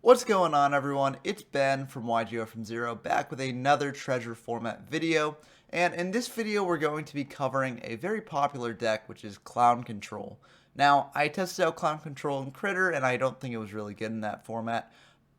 What's going on, everyone? It's Ben from YGO from Zero, back with another treasure format video. And in this video, we're going to be covering a very popular deck, which is Clown Control. Now, I tested out Clown Control in Critter, and I don't think it was really good in that format.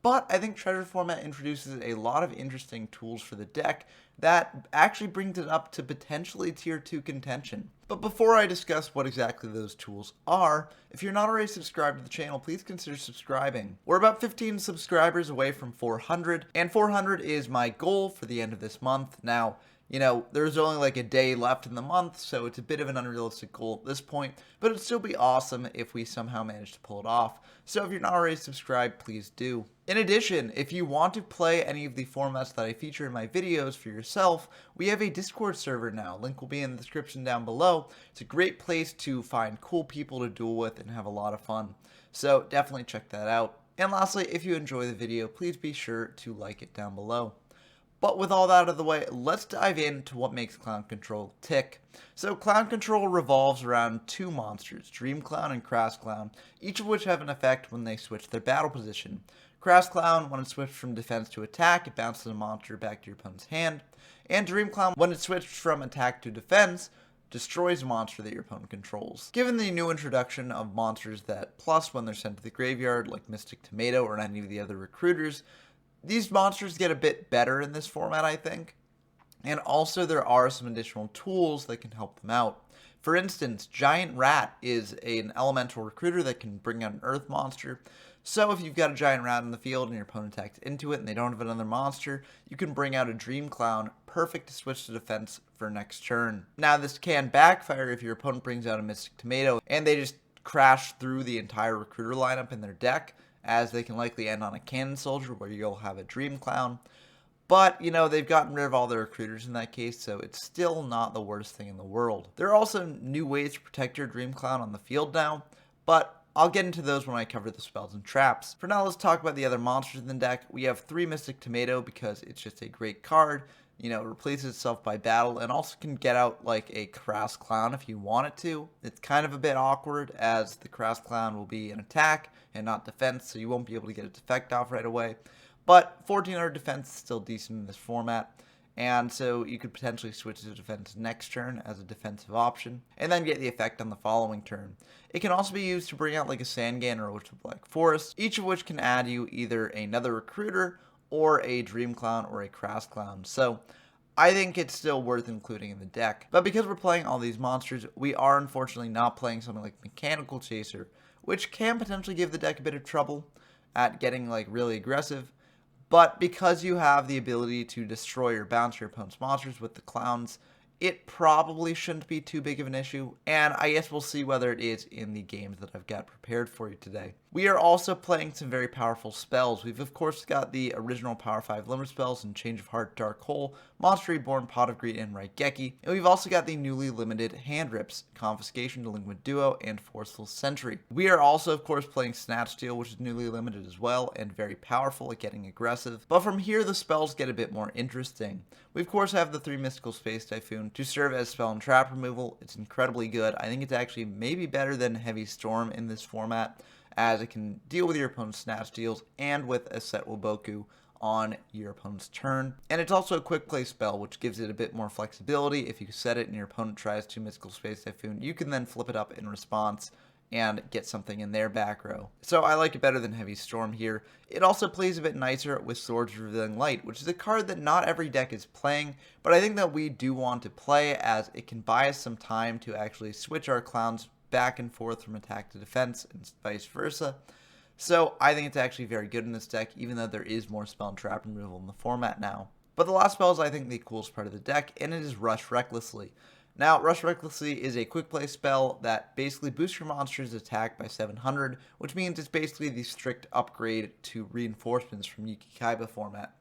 But I think Treasure format introduces a lot of interesting tools for the deck that actually brings it up to potentially tier 2 contention. But before I discuss what exactly those tools are, if you're not already subscribed to the channel, please consider subscribing. We're about 15 subscribers away from 400, and 400 is my goal for the end of this month. Now, there's only like a day left in the month, so it's a bit of an unrealistic goal at this point, but it'd still be awesome if we somehow manage to pull it off. So if you're not already subscribed, please do. In addition, if you want to play any of the formats that I feature in my videos for yourself, we have a Discord server now. Link will be in the description down below. It's a great place to find cool people to duel with and have a lot of fun. So definitely check that out. And lastly, if you enjoy the video, please be sure to like it down below. But with all that out of the way, let's dive into what makes Clown Control tick. So Clown Control revolves around two monsters, Dream Clown and Crass Clown, each of which have an effect when they switch their battle position. Crass Clown, when it switched from defense to attack, it bounces a monster back to your opponent's hand. And Dream Clown, when it switched from attack to defense, destroys a monster that your opponent controls. Given the new introduction of monsters that plus when they're sent to the graveyard, like Mystic Tomato or any of the other recruiters, these monsters get a bit better in this format, I think. And also there are some additional tools that can help them out. For instance, Giant Rat is an elemental recruiter that can bring out an earth monster. So if you've got a Giant Rat in the field and your opponent attacks into it and they don't have another monster, you can bring out a Dream Clown, perfect to switch to defense for next turn. Now this can backfire if your opponent brings out a Mystic Tomato and they just crash through the entire recruiter lineup in their deck, as they can likely end on a Cannon Soldier where you'll have a Dream Clown. But, they've gotten rid of all their recruiters in that case, so it's still not the worst thing in the world. There are also new ways to protect your Dream Clown on the field now, but I'll get into those when I cover the spells and traps. For now, let's talk about the other monsters in the deck. We have 3 Mystic Tomato because it's just a great card. It replaces itself by battle and also can get out like a Crass Clown if you want it to. It's kind of a bit awkward as the Crass Clown will be an attack and not defense, so you won't be able to get its effect off right away. But 1400 defense is still decent in this format, and so you could potentially switch to defense next turn as a defensive option, and then get the effect on the following turn. It can also be used to bring out like a Sangan or a Black Forest, each of which can add you either another recruiter or a Dream Clown or a Crass Clown. So I think it's still worth including in the deck. But because we're playing all these monsters, we are unfortunately not playing something like Mechanical Chaser, which can potentially give the deck a bit of trouble at getting like really aggressive. But because you have the ability to destroy or bounce your opponent's monsters with the clowns, it probably shouldn't be too big of an issue, and I guess we'll see whether it is in the games that I've got prepared for you today. We are also playing some very powerful spells. We've of course got the original Power 5 limit spells in Change of Heart, Dark Hole, Monster Reborn, Pot of Greed, and Raigeki, and we've also got the newly limited hand rips, Confiscation, Delinquent Duo, and Forceful Sentry. We are also of course playing Snatch Steal, which is newly limited as well, and very powerful at getting aggressive. But from here the spells get a bit more interesting. We of course have the 3 Mystical Space Typhoon to serve as spell and trap removal. It's incredibly good. I think it's actually maybe better than Heavy Storm in this format, as it can deal with your opponent's Snatch Deals and with a Set Woboku on your opponent's turn. And it's also a quick play spell, which gives it a bit more flexibility. If you set it and your opponent tries to Mystical Space Typhoon, you can then flip it up in response and get something in their back row. So I like it better than Heavy Storm here. It also plays a bit nicer with Swords Revealing Light, which is a card that not every deck is playing, but I think that we do want to play, as it can buy us some time to actually switch our clowns back and forth from attack to defense and vice versa. So I think it's actually very good in this deck, even though there is more spell and trap removal in the format now. But the last spell is I think the coolest part of the deck, and it is Rush Recklessly. Now, Rush Recklessly is a quick play spell that basically boosts your monster's attack by 700, which means it's basically the strict upgrade to reinforcements from Yuki Kaiba format.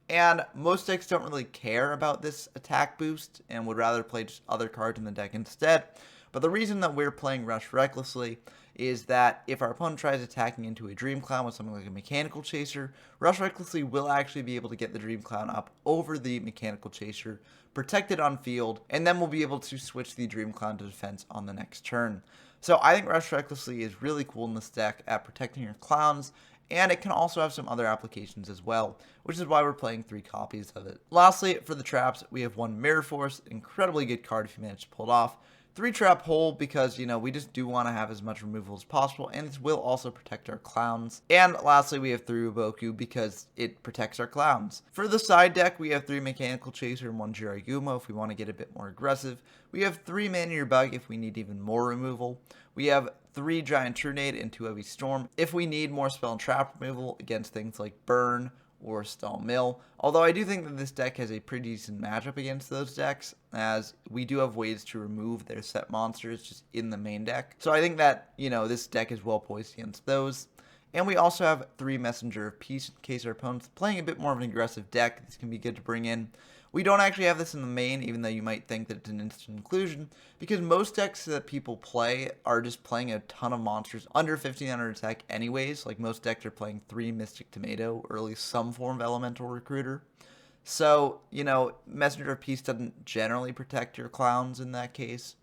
And most decks don't really care about this attack boost and would rather play just other cards in the deck instead. But the reason that we're playing Rush Recklessly is that if our opponent tries attacking into a Dream Clown with something like a Mechanical Chaser, Rush Recklessly will actually be able to get the Dream Clown up over the Mechanical Chaser, protect it on field, and then we'll be able to switch the Dream Clown to defense on the next turn. So I think Rush Recklessly is really cool in this deck at protecting your clowns and it can also have some other applications as well, which is why we're playing 3 copies of it. Lastly, for the traps, we have 1 Mirror Force, incredibly good card if you manage to pull it off. 3 Trap Hole because, we just do want to have as much removal as possible, and this will also protect our clowns. And lastly, we have 3 Uboku because it protects our clowns. For the side deck, we have 3 Mechanical Chaser and 1 Jiraiya if we want to get a bit more aggressive. We have 3 Man-Eater Bug if we need even more removal. We have 3 Giant Tornado and 2 Heavy Storm if we need more spell and trap removal against things like Burn or Stall Mill. Although I do think that this deck has a pretty decent matchup against those decks, as we do have ways to remove their set monsters just in the main deck. So I think that, this deck is well poised against those. And we also have 3 Messenger of Peace in case our opponent's playing a bit more of an aggressive deck. This can be good to bring in. We don't actually have this in the main, even though you might think that it's an instant inclusion, because most decks that people play are just playing a ton of monsters under 1500 attack anyways. Like, most decks are playing 3 Mystic Tomato, or at least some form of Elemental Recruiter. So, Messenger of Peace doesn't generally protect your clowns in that case.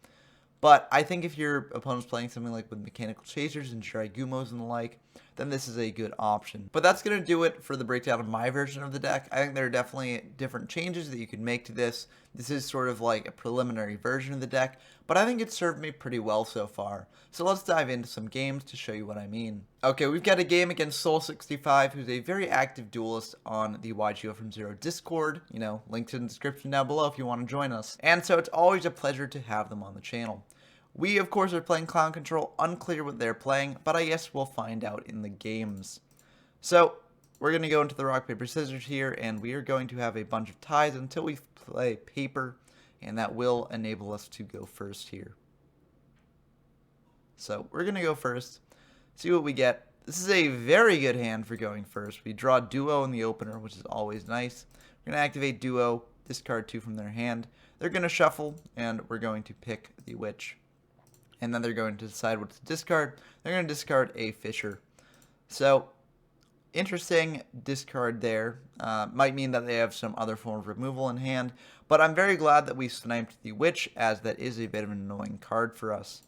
But I think if your opponent's playing something like with Mechanical Chasers and Shiragumos and the like, then this is a good option. But that's going to do it for the breakdown of my version of the deck. I think there are definitely different changes that you could make to this. This is sort of like a preliminary version of the deck, but I think it's served me pretty well so far. So let's dive into some games to show you what I mean. Okay, we've got a game against Soul65, who's a very active duelist on the YGO from Zero Discord. Linked in the description down below if you want to join us. And so it's always a pleasure to have them on the channel. We, of course, are playing Clown Control. Unclear what they're playing, but I guess we'll find out in the games. So, we're going to go into the rock, paper, scissors here, and we are going to have a bunch of ties until we play paper, and that will enable us to go first here. So, we're going to go first, see what we get. This is a very good hand for going first. We draw Duo in the opener, which is always nice. We're going to activate Duo, discard 2 from their hand. They're going to shuffle, and we're going to pick the Witch. And then they're going to decide what to discard. They're going to discard a Fisher. So, interesting discard there. Might mean that they have some other form of removal in hand. But I'm very glad that we sniped the Witch, as that is a bit of an annoying card for us.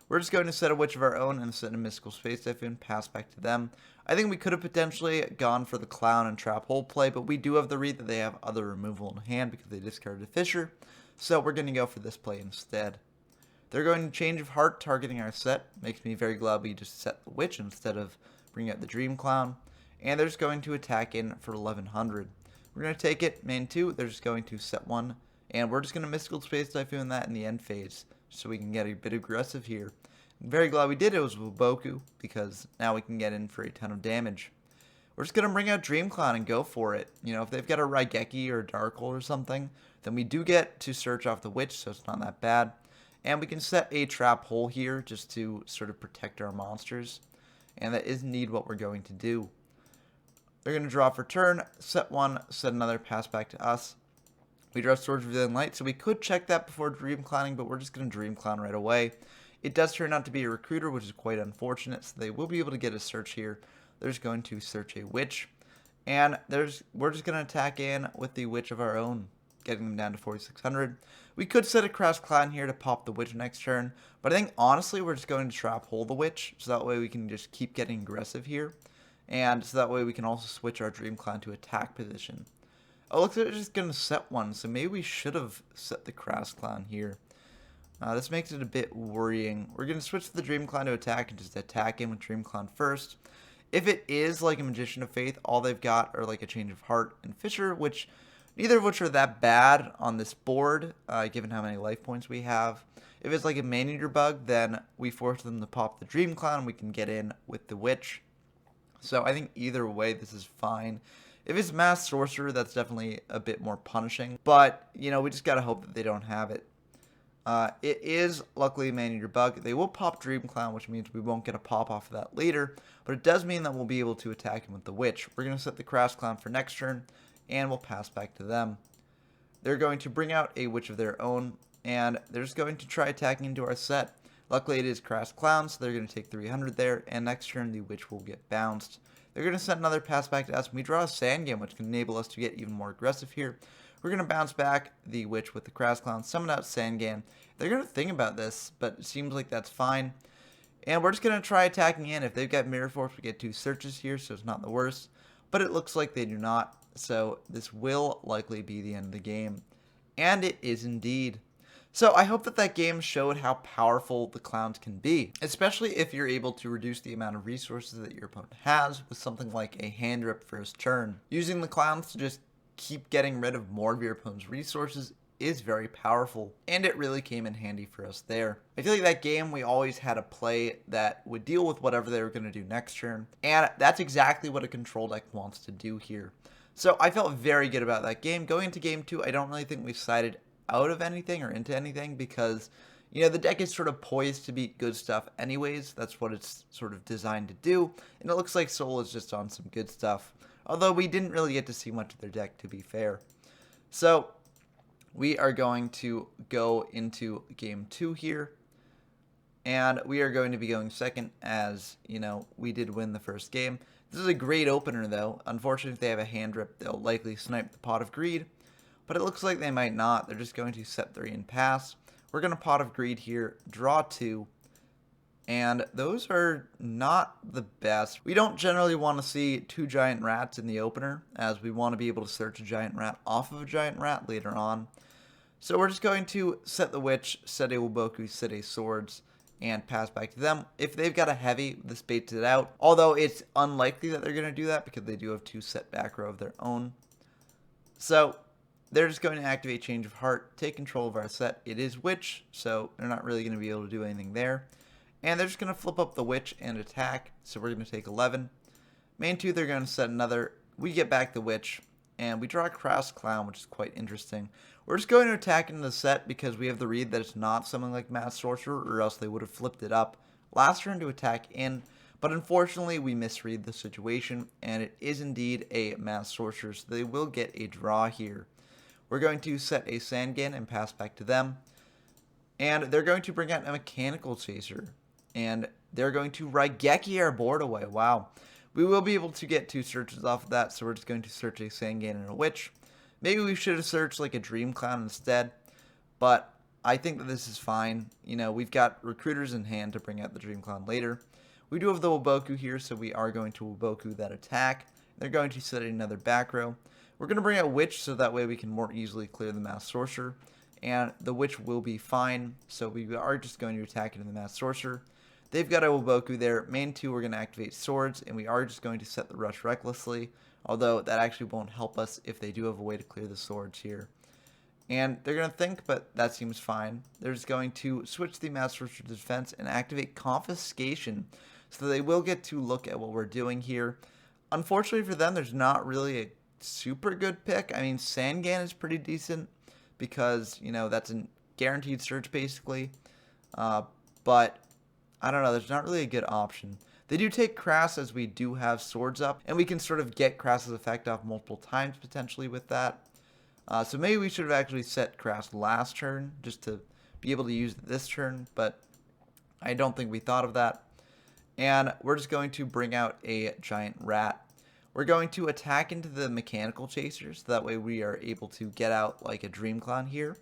We're just going to set a Witch of our own and set a Mystical Space Typhoon, pass back to them. I think we could have potentially gone for the Clown and Trap Hole play, but we do have the read that they have other removal in hand because they discarded a Fisher. So we're going to go for this play instead. They're going to Change of Heart, targeting our set. Makes me very glad we just set the Witch instead of bringing out the Dream Clown. And they're just going to attack in for 1100. We're going to take it, main 2. They're just going to set 1. And we're just going to Mystical Space Typhoon that in the end phase, so we can get a bit aggressive here. I'm very glad we did it. It was Wuboku, because now we can get in for a ton of damage. We're just going to bring out Dream Clown and go for it. If they've got a Raigeki or a Dark Hole or something, then we do get to search off the Witch, so it's not that bad. And we can set a Trap Hole here just to sort of protect our monsters. And that is indeed what we're going to do. They're going to draw for turn, set 1, set another, pass back to us. We draw Swords Revealing Light, so we could check that before Dream Clowning, but we're just going to Dream Clown right away. It does turn out to be a Recruiter, which is quite unfortunate, so they will be able to get a search here. They're just going to search a Witch. And we're just going to attack in with the Witch of our own, getting them down to 4600. We could set a Crash Clown here to pop the Witch next turn, but I think honestly we're just going to Trap Hole the Witch, so that way we can just keep getting aggressive here. And so that way we can also switch our Dream Clown to attack position. Oh, looks like they're just going to set 1, so maybe we should have set the Crash Clown here. This makes it a bit worrying. We're going to switch the Dream Clown to attack and just attack in with Dream Clown first. If it is like a Magician of Faith, all they've got are like a Change of Heart and Fisher, which neither of which are that bad on this board, given how many life points we have. If it's like a Man-Eater Bug, then we force them to pop the Dream Clown and we can get in with the Witch. So I think either way, this is fine. If it's Mass Sorcerer, that's definitely a bit more punishing. But, we just gotta hope that they don't have it. It is, luckily, Man-Eater Bug. They will pop Dream Clown, which means we won't get a pop off of that later. But it does mean that we'll be able to attack him with the Witch. We're going to set the Crash Clown for next turn, and we'll pass back to them. They're going to bring out a Witch of their own, and they're just going to try attacking into our set. Luckily, it is Crash Clown, so they're going to take 300 there, and next turn, the Witch will get bounced. They're going to set another pass back to us, and we draw a Sandgame, which can enable us to get even more aggressive here. We're going to bounce back the Witch with the Crash Clown, summon out Sandgame. They're going to think about this, but it seems like that's fine. And we're just going to try attacking in. If they've got Mirror Force, we get 2 searches here, so it's not the worst. But it looks like they do not, so this will likely be the end of the game. And it is indeed. So I hope that that game showed how powerful the clowns can be, especially if you're able to reduce the amount of resources that your opponent has with something like a hand rip first turn. Using the clowns to just keep getting rid of more of your opponent's resources is very powerful, and it really came in handy for us there. I feel like that game we always had a play that would deal with whatever they were going to do next turn, and that's exactly what a control deck wants to do here. So I felt very good about that game. Going into game 2, I don't really think we sided out of anything or into anything because, you know, the deck is sort of poised to beat good stuff anyways. That's what it's sort of designed to do, and it looks like Soul is just on some good stuff, although we didn't really get to see much of their deck, to be fair. So we are going to go into game 2 here, and we are going to be going second as, you know, we did win the first game. This is a great opener, though. Unfortunately, if they have a hand rip, they'll likely snipe the Pot of Greed, but it looks like they might not. They're just going to set 3 and pass. We're going to Pot of Greed here, draw 2, and those are not the best. We don't generally want to see 2 giant rats in the opener, as we want to be able to search a giant rat off of a giant rat later on. So we're just going to set the Witch, set a Wuboku, set a Swords, and pass back to them. If they've got a heavy, this baits it out. Although it's unlikely that they're going to do that because they do have 2 set back row of their own. So they're just going to activate Change of Heart, take control of our set. It is Witch, so they're not really going to be able to do anything there. And they're just going to flip up the Witch and attack, so we're going to take 11. Main 2, they're going to set another. We get back the Witch, and we draw a Crass Clown, which is quite interesting. We're just going to attack into the set because we have the read that it's not something like Mass Sorcerer, or else they would have flipped it up last turn to attack in. But unfortunately, we misread the situation, and it is indeed a Mass Sorcerer, so they will get a draw here. We're going to set a Sangan and pass back to them. And they're going to bring out a Mechanical Chaser. And they're going to Raigeki our board away. Wow. We will be able to get 2 searches off of that, so we're just going to search a Sangan and a Witch. Maybe we should have searched like a Dream Clown instead, but I think that this is fine. You know, we've got Recruiters in hand to bring out the Dream Clown later. We do have the Wuboku here, so we are going to Wuboku that attack. They're going to set another back row. We're going to bring out Witch, so that way we can more easily clear the Mass Sorcerer, and the Witch will be fine, so we are just going to attack into the Mass Sorcerer. They've got a Wuboku there. Main 2, we're going to activate Swords, and we are just going to set the Rush recklessly, although that actually won't help us if they do have a way to clear the Swords here. And they're going to think, but that seems fine. They're just going to switch the Mass Sorcerer to defense and activate Confiscation, so they will get to look at what we're doing here. Unfortunately for them, there's not really a super good pick. I mean, Sangan is pretty decent because, you know, that's a guaranteed search basically. But I don't know, there's not really a good option. They do take Crass as we do have Swords up, and we can sort of get Crass's effect off multiple times potentially with that. So maybe we should have actually set Crass last turn just to be able to use it this turn, but I don't think we thought of that. And we're just going to bring out a giant rat. We're going to attack into the Mechanical Chasers, so that way we are able to get out like a Dream Clown here.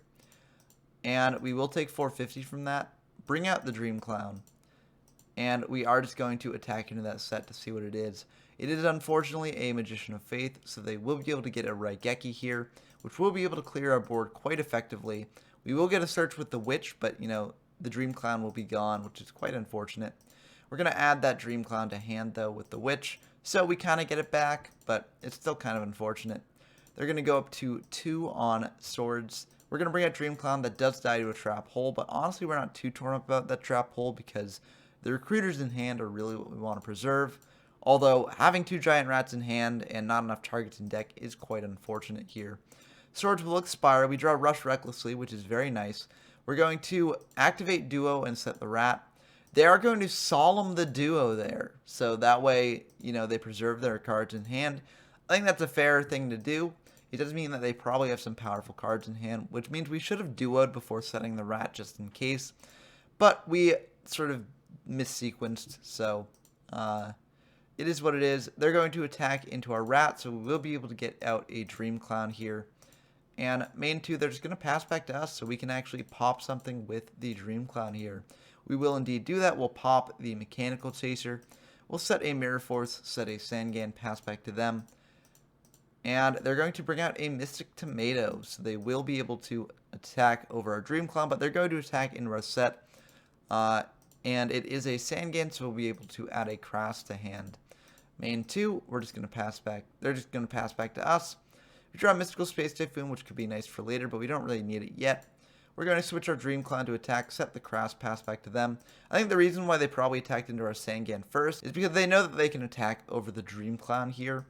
And we will take 450 from that, bring out the Dream Clown, and we are just going to attack into that set to see what it is. It is unfortunately a Magician of Faith, so they will be able to get a Raigeki here, which will be able to clear our board quite effectively. We will get a search with the Witch, but, you know, the Dream Clown will be gone, which is quite unfortunate. We're going to add that Dream Clown to hand, though, with the Witch, so we kind of get it back, but it's still kind of unfortunate. They're going to go up to 2 on Swords. We're going to bring out Dream Clown that does die to a Trap Hole, but honestly, we're not too torn up about that Trap Hole because the Recruiters in hand are really what we want to preserve. Although, having 2 giant rats in hand and not enough targets in deck is quite unfortunate here. Swords will expire. We draw Rush recklessly, which is very nice. We're going to activate Duo and set the rat. They are going to Solemn the Duo there, so that way, you know, they preserve their cards in hand. I think that's a fair thing to do. It does mean that they probably have some powerful cards in hand, which means we should have duoed before setting the rat just in case. But we sort of missequenced, so it is what it is. They're going to attack into our rat, so we will be able to get out a Dream Clown here. And main 2, they're just going to pass back to us, so we can actually pop something with the Dream Clown here, we will indeed do that. We'll pop the Mechanical Chaser. We'll set a Mirror Force, set a Sangan, pass back to them. And they're going to bring out a Mystic Tomato, so they will be able to attack over our Dream Clown, but they're going to attack in our set. And it is a Sangan, so we'll be able to add a Crass to hand. Main 2, we're just going to pass back. They're just going to pass back to us. We draw a Mystical Space Typhoon, which could be nice for later, but we don't really need it yet. We're going to switch our Dream Clown to attack, set the Crass, pass back to them. I think the reason why they probably attacked into our Sangan first is because they know that they can attack over the Dream Clown here.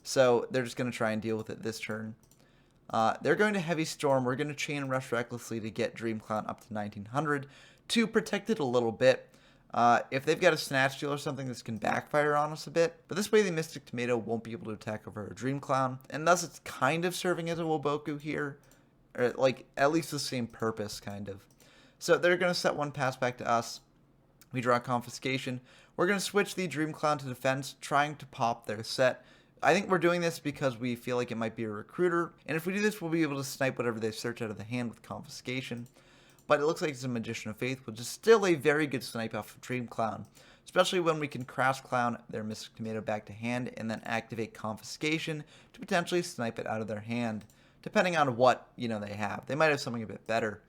So they're just going to try and deal with it this turn. They're going to Heavy Storm. We're going to Chain Rush recklessly to get Dream Clown up to 1900 to protect it a little bit. If they've got a Snatch Steal or something, this can backfire on us a bit. But this way the Mystic Tomato won't be able to attack over our Dream Clown. And thus it's kind of serving as a Woboku here. Or like at least the same purpose, kind of. So they're going to set one, pass back to us. We draw Confiscation. We're going to switch the Dream Clown to defense, trying to pop their set. I think we're doing this because we feel like it might be a Recruiter, and if we do this, we'll be able to snipe whatever they search out of the hand with Confiscation. But it looks like it's a Magician of Faith, which is still a very good snipe off of Dream Clown, especially when we can Crash Clown their Mystic Tomato back to hand, and then activate Confiscation to potentially snipe it out of their hand, depending on what, they have. They might have something a bit better.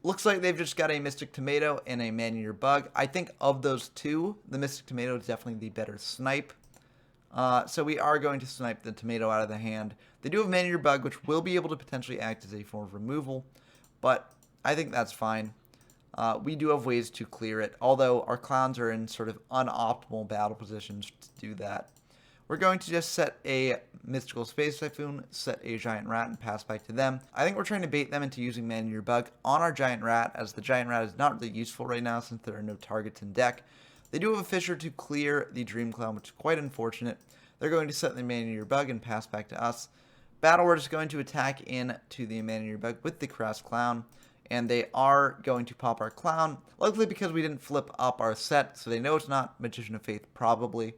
Looks like they've just got a Mystic Tomato and a Man-Eater Bug. I think of those two, the Mystic Tomato is definitely the better snipe. So we are going to snipe the tomato out of the hand. They do have Man-Eater Bug, which will be able to potentially act as a form of removal, but I think that's fine. We do have ways to clear it, although our clowns are in sort of unoptimal battle positions to do that. We're going to just set a Mystical Space Typhoon, set a Giant Rat, and pass back to them. I think we're trying to bait them into using Man-Eater Bug on our Giant Rat, as the Giant Rat is not really useful right now since there are no targets in deck. They do have a Fissure to clear the Dream Clown, which is quite unfortunate. They're going to set the Man-Eater Bug and pass back to us. Battle, we're just going to attack into the Man-Eater Bug with the Crass Clown, and they are going to pop our Clown, likely because we didn't flip up our set, so they know it's not Magician of Faith, probably,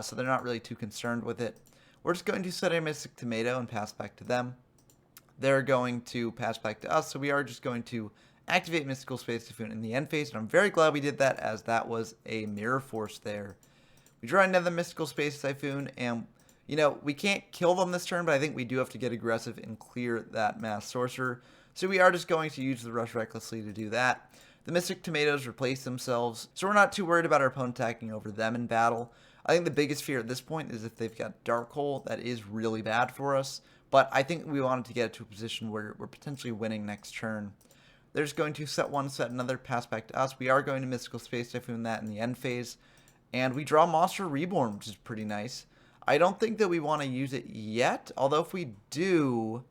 so they're not really too concerned with it. We're just going to set a Mystic Tomato and pass back to them. They're going to pass back to us, so we are just going to activate Mystical Space Typhoon in the end phase, and I'm very glad we did that, as that was a Mirror Force there. We draw another Mystical Space Typhoon, and, we can't kill them this turn, but I think we do have to get aggressive and clear that Mass Sorcerer, so we are just going to use the Rush recklessly to do that. The Mystic Tomatoes replace themselves, so we're not too worried about our opponent attacking over them in battle. I think the biggest fear at this point is if they've got Dark Hole, that is really bad for us, but I think we wanted to get to a position where we're potentially winning next turn. They're just going to set one, set another, pass back to us. We are going to Mystical Space Typhoon that in the end phase. And we draw Monster Reborn, which is pretty nice. I don't think that we want to use it yet. Although if we do,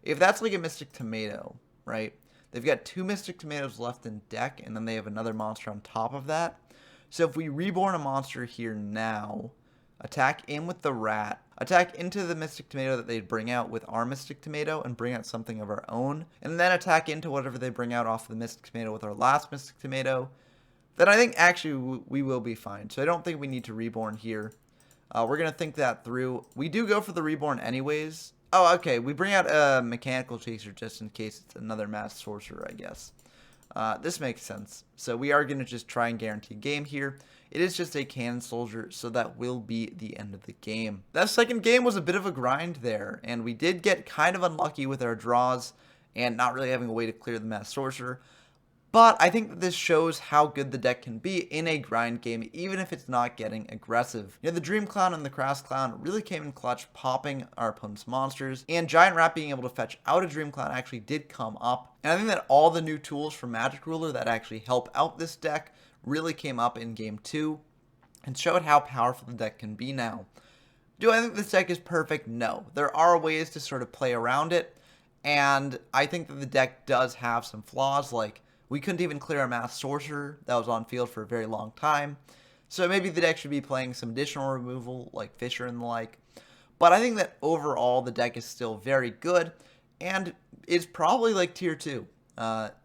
if that's like a Mystic Tomato, right? They've got 2 Mystic Tomatoes left in deck, and then they have another monster on top of that. So if we reborn a monster here now, attack in with the Rat, attack into the Mystic Tomato that they bring out with our Mystic Tomato, and bring out something of our own, and then attack into whatever they bring out off the Mystic Tomato with our last Mystic Tomato, then I think actually we will be fine. So I don't think we need to reborn here. We're going to think that through. We do go for the reborn anyways. Oh, okay, we bring out a Mechanical Chaser just in case it's another Mass Sorcerer, I guess. This makes sense. So we are going to just try and guarantee game here. It is just a Cannon Soldier, so that will be the end of the game. That second game was a bit of a grind there, and we did get kind of unlucky with our draws and not really having a way to clear the Mass Sorcerer. But I think that this shows how good the deck can be in a grind game, even if it's not getting aggressive. The Dream Clown and the Crass Clown really came in clutch, popping our opponent's monsters, and Giant Rat being able to fetch out a Dream Clown actually did come up. And I think that all the new tools from Magic Ruler that actually help out this deck really came up in Game 2, and showed how powerful the deck can be now. Do I think this deck is perfect? No. There are ways to sort of play around it, and I think that the deck does have some flaws, like we couldn't even clear a Mass Sorcerer that was on field for a very long time. So maybe the deck should be playing some additional removal, like Fissure and the like. But I think that overall the deck is still very good, and is probably like tier 2.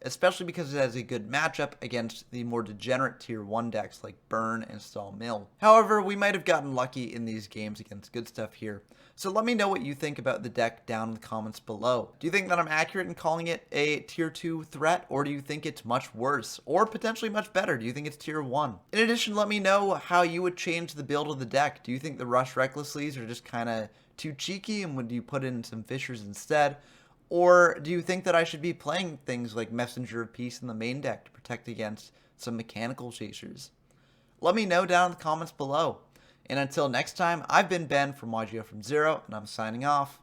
especially because it has a good matchup against the more degenerate tier 1 decks like Burn and Sawmill. However, we might have gotten lucky in these games against good stuff here. So let me know what you think about the deck down in the comments below. Do you think that I'm accurate in calling it a tier 2 threat, or do you think it's much worse, or potentially much better? Do you think it's tier 1? In addition, let me know how you would change the build of the deck. Do you think the Rush Recklessly's are just kind of too cheeky, and would you put in some Fishers instead? Or do you think that I should be playing things like Messenger of Peace in the main deck to protect against some mechanical chasers? Let me know down in the comments below. And until next time, I've been Ben from YGO from Zero, and I'm signing off.